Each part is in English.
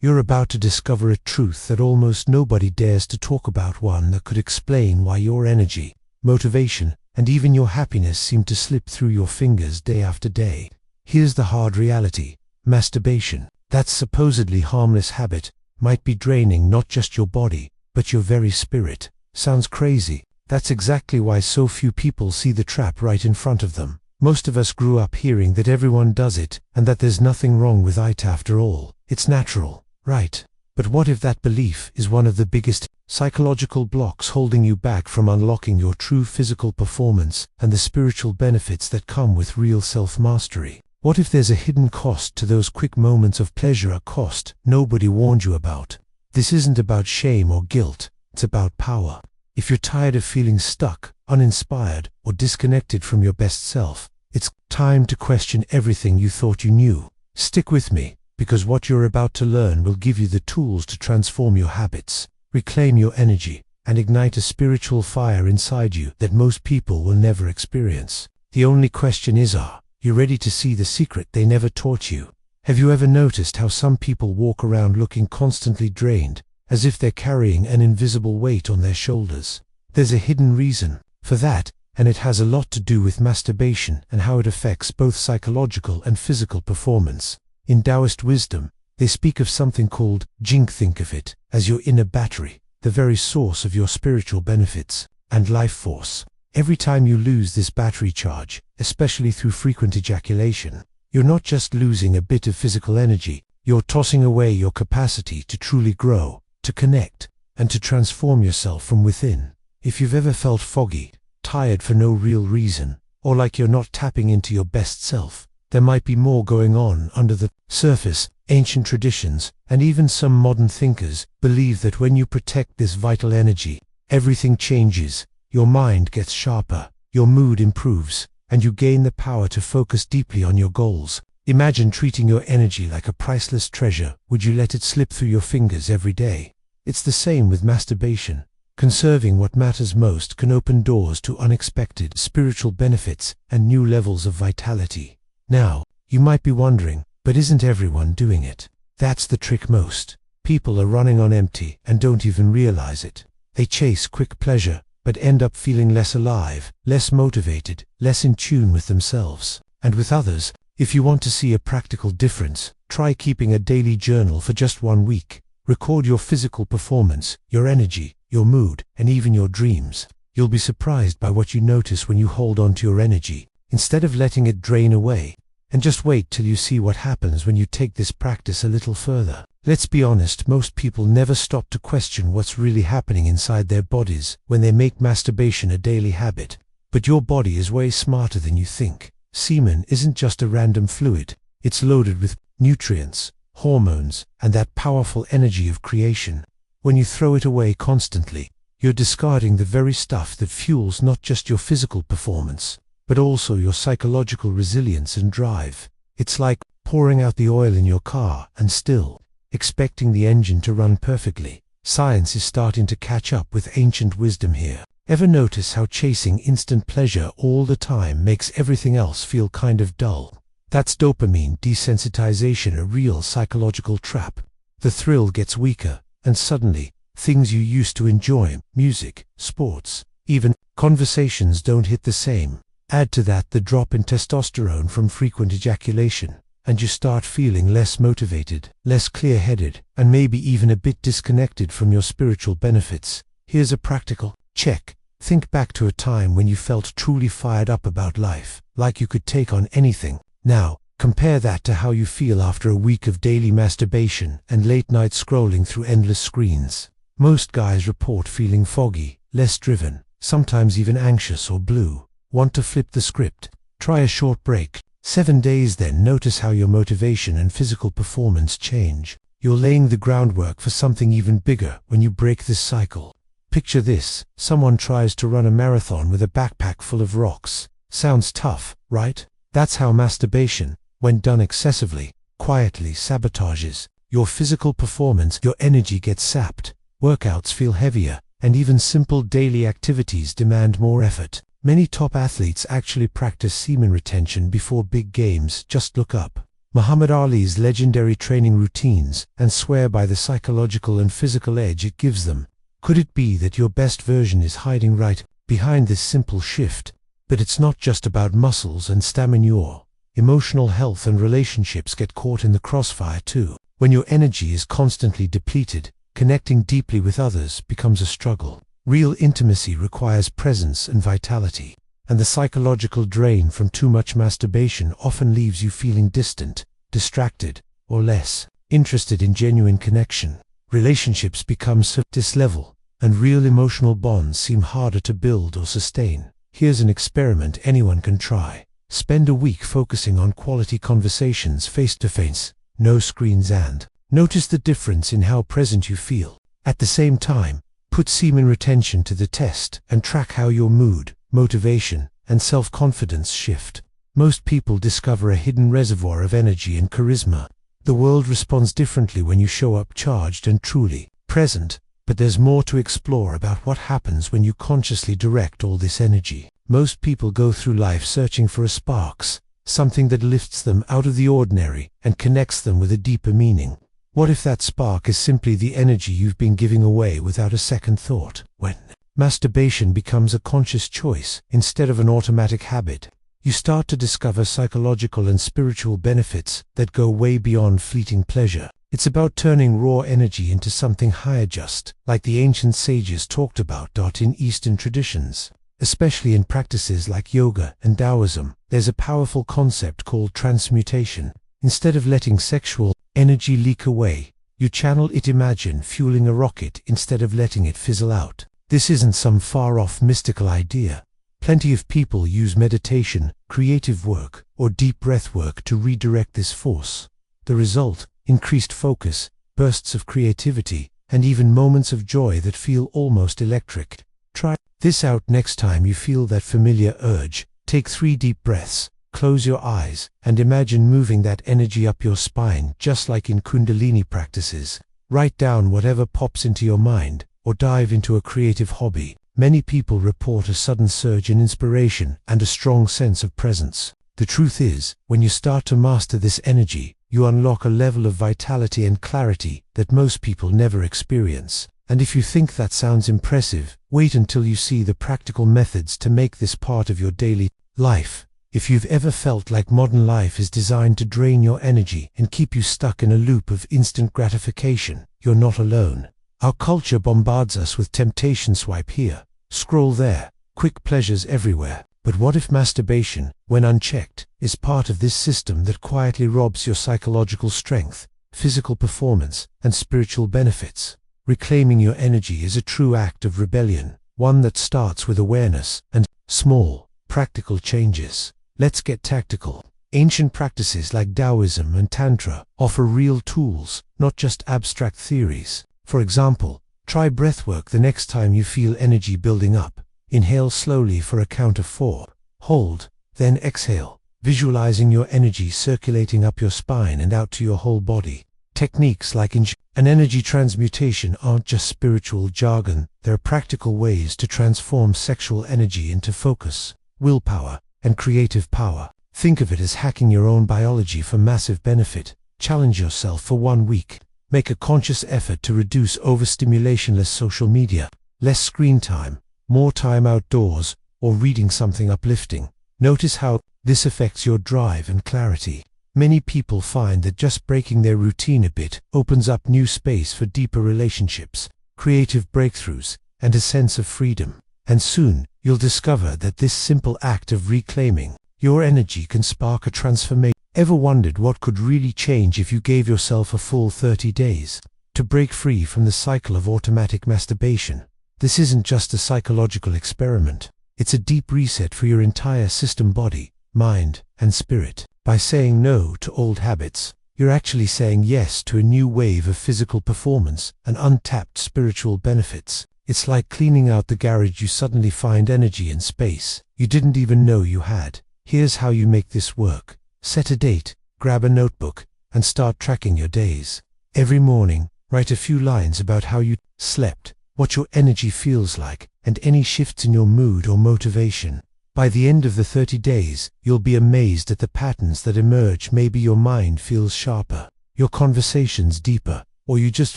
You're about to discover a truth that almost nobody dares to talk about, one that could explain why your energy, motivation, and even your happiness seem to slip through your fingers day after day. Here's the hard reality. Masturbation, that supposedly harmless habit, might be draining not just your body, but your very spirit. Sounds crazy. That's exactly why so few people see the trap right in front of them. Most of us grew up hearing that everyone does it, and that there's nothing wrong with it after all. It's natural, right? But what if that belief is one of the biggest psychological blocks holding you back from unlocking your true physical performance and the spiritual benefits that come with real self-mastery? What if there's a hidden cost to those quick moments of pleasure, a cost nobody warned you about? This isn't about shame or guilt, it's about power. If you're tired of feeling stuck, uninspired, or disconnected from your best self, it's time to question everything you thought you knew. Stick with me, because what you're about to learn will give you the tools to transform your habits, reclaim your energy, and ignite a spiritual fire inside you that most people will never experience. The only question is, are you ready to see the secret they never taught you? Have you ever noticed how some people walk around looking constantly drained, as if they're carrying an invisible weight on their shoulders? There's a hidden reason for that, and it has a lot to do with masturbation and how it affects both psychological and physical performance. In Taoist wisdom, they speak of something called jing. Think of it as your inner battery, the very source of your spiritual benefits and life force. Every time you lose this battery charge, especially through frequent ejaculation, you're not just losing a bit of physical energy, you're tossing away your capacity to truly grow, to connect, and to transform yourself from within. If you've ever felt foggy, tired for no real reason, or like you're not tapping into your best self, there might be more going on under the surface. Ancient traditions, and even some modern thinkers, believe that when you protect this vital energy, everything changes. Your mind gets sharper, your mood improves, and you gain the power to focus deeply on your goals. Imagine treating your energy like a priceless treasure. Would you let it slip through your fingers every day? It's the same with masturbation. Conserving what matters most can open doors to unexpected spiritual benefits and new levels of vitality. Now, you might be wondering, but isn't everyone doing it? That's the trick. Most people are running on empty and don't even realize it. They chase quick pleasure, but end up feeling less alive, less motivated, less in tune with themselves and with others. If you want to see a practical difference, try keeping a daily journal for just 1 week. Record your physical performance, your energy, your mood, and even your dreams. You'll be surprised by what you notice when you hold on to your energy, instead of letting it drain away. And just wait till you see what happens when you take this practice a little further. Let's be honest, most people never stop to question what's really happening inside their bodies when they make masturbation a daily habit. But your body is way smarter than you think. Semen isn't just a random fluid. It's loaded with nutrients, hormones, and that powerful energy of creation. When you throw it away constantly, you're discarding the very stuff that fuels not just your physical performance, but also your psychological resilience and drive. It's like pouring out the oil in your car and still expecting the engine to run perfectly. Science is starting to catch up with ancient wisdom here. Ever notice how chasing instant pleasure all the time makes everything else feel kind of dull? That's dopamine desensitization, a real psychological trap. The thrill gets weaker, and suddenly, things you used to enjoy, music, sports, even conversations, don't hit the same. Add to that the drop in testosterone from frequent ejaculation, and you start feeling less motivated, less clear-headed, and maybe even a bit disconnected from your spiritual benefits. Here's a practical check. Think back to a time when you felt truly fired up about life, like you could take on anything. Now, compare that to how you feel after a week of daily masturbation and late-night scrolling through endless screens. Most guys report feeling foggy, less driven, sometimes even anxious or blue. Want to flip the script? Try a short break. 7 days, then notice how your motivation and physical performance change. You're laying the groundwork for something even bigger when you break this cycle. Picture this: someone tries to run a marathon with a backpack full of rocks. Sounds tough, right? That's how masturbation, when done excessively, quietly sabotages your physical performance. Your energy gets sapped, workouts feel heavier, and even simple daily activities demand more effort. Many top athletes actually practice semen retention before big games. Just look up Muhammad Ali's legendary training routines and swear by the psychological and physical edge it gives them. Could it be that your best version is hiding right behind this simple shift? But it's not just about muscles and stamina. Emotional health and relationships get caught in the crossfire too. When your energy is constantly depleted, connecting deeply with others becomes a struggle. Real intimacy requires presence and vitality, and the psychological drain from too much masturbation often leaves you feeling distant, distracted, or less interested in genuine connection. Relationships become surface level, and real emotional bonds seem harder to build or sustain. Here's an experiment anyone can try. Spend a week focusing on quality conversations face to face, no screens, and notice the difference in how present you feel. At the same time, put semen retention to the test and track how your mood, motivation, and self-confidence shift. Most people discover a hidden reservoir of energy and charisma. The world responds differently when you show up charged and truly present, but there's more to explore about what happens when you consciously direct all this energy. Most people go through life searching for a spark, something that lifts them out of the ordinary and connects them with a deeper meaning. What if that spark is simply the energy you've been giving away without a second thought? When masturbation becomes a conscious choice instead of an automatic habit, you start to discover psychological and spiritual benefits that go way beyond fleeting pleasure. It's about turning raw energy into something higher, just like the ancient sages talked about in Eastern traditions. Especially in practices like yoga and Taoism, there's a powerful concept called transmutation. Instead of letting sexual energy leak away, you channel it. Imagine fueling a rocket instead of letting it fizzle out. This isn't some far-off mystical idea. Plenty of people use meditation, creative work, or deep breath work to redirect this force. The result: increased focus, bursts of creativity, and even moments of joy that feel almost electric. Try this out next time you feel that familiar urge. Take 3 deep breaths, close your eyes, and imagine moving that energy up your spine just like in Kundalini practices. Write down whatever pops into your mind, or dive into a creative hobby. Many people report a sudden surge in inspiration and a strong sense of presence. The truth is, when you start to master this energy, you unlock a level of vitality and clarity that most people never experience. And if you think that sounds impressive, wait until you see the practical methods to make this part of your daily life. If you've ever felt like modern life is designed to drain your energy and keep you stuck in a loop of instant gratification, you're not alone. Our culture bombards us with temptation. Swipe here, scroll there, quick pleasures everywhere. But what if masturbation, when unchecked, is part of this system that quietly robs your psychological strength, physical performance, and spiritual benefits? Reclaiming your energy is a true act of rebellion, one that starts with awareness and small, practical changes. Let's get tactical. Ancient practices like Taoism and Tantra offer real tools, not just abstract theories. For example, try breathwork the next time you feel energy building up. Inhale slowly for a count of 4. Hold, then exhale, visualizing your energy circulating up your spine and out to your whole body. Techniques like an energy transmutation aren't just spiritual jargon. They're practical ways to transform sexual energy into focus, willpower, and creative power. Think of it as hacking your own biology for massive benefit. Challenge yourself for 1 week. Make a conscious effort to reduce overstimulation. Less social media, less screen time, more time outdoors, or reading something uplifting. Notice how this affects your drive and clarity. Many people find that just breaking their routine a bit opens up new space for deeper relationships, creative breakthroughs, and a sense of freedom. And soon, you'll discover that this simple act of reclaiming your energy can spark a transformation. Ever wondered what could really change if you gave yourself a full 30 days to break free from the cycle of automatic masturbation? This isn't just a psychological experiment. It's a deep reset for your entire system: body, mind, and spirit. By saying no to old habits, you're actually saying yes to a new wave of physical performance and untapped spiritual benefits. It's like cleaning out the garage. You suddenly find energy and space you didn't even know you had. Here's how you make this work. Set a date, grab a notebook, and start tracking your days. Every morning, write a few lines about how you slept, what your energy feels like, and any shifts in your mood or motivation. By the end of the 30 days, you'll be amazed at the patterns that emerge. Maybe your mind feels sharper, your conversations deeper, or you just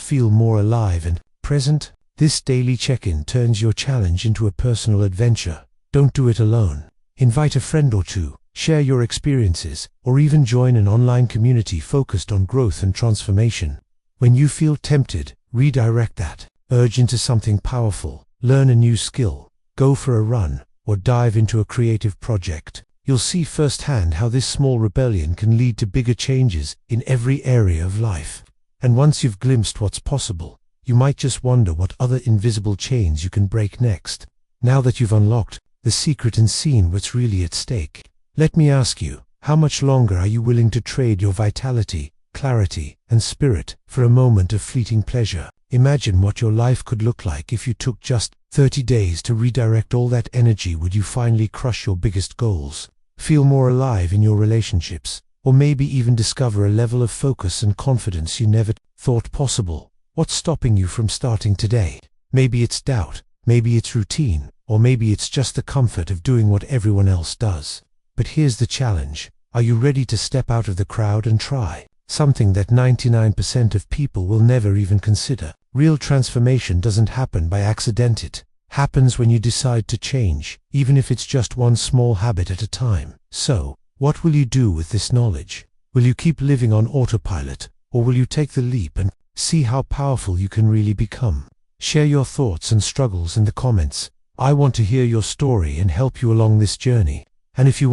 feel more alive and present. This daily check-in turns your challenge into a personal adventure. Don't do it alone. Invite a friend or two, share your experiences, or even join an online community focused on growth and transformation. When you feel tempted, redirect that urge into something powerful. Learn a new skill, go for a run, or dive into a creative project. You'll see firsthand how this small rebellion can lead to bigger changes in every area of life. And once you've glimpsed what's possible, you might just wonder what other invisible chains you can break next. Now that you've unlocked the secret and seen what's really at stake, let me ask you, how much longer are you willing to trade your vitality, clarity, and spirit for a moment of fleeting pleasure? Imagine what your life could look like if you took just 30 days to redirect all that energy. Would you finally crush your biggest goals, feel more alive in your relationships, or maybe even discover a level of focus and confidence you never thought possible? What's stopping you from starting today? Maybe it's doubt, maybe it's routine, or maybe it's just the comfort of doing what everyone else does. But here's the challenge. Are you ready to step out of the crowd and try something that 99% of people will never even consider? Real transformation doesn't happen by accident. It happens when you decide to change, even if it's just one small habit at a time. So, what will you do with this knowledge? Will you keep living on autopilot, or will you take the leap and see how powerful you can really become? Share your thoughts and struggles in the comments. I want to hear your story and help you along this journey. And if you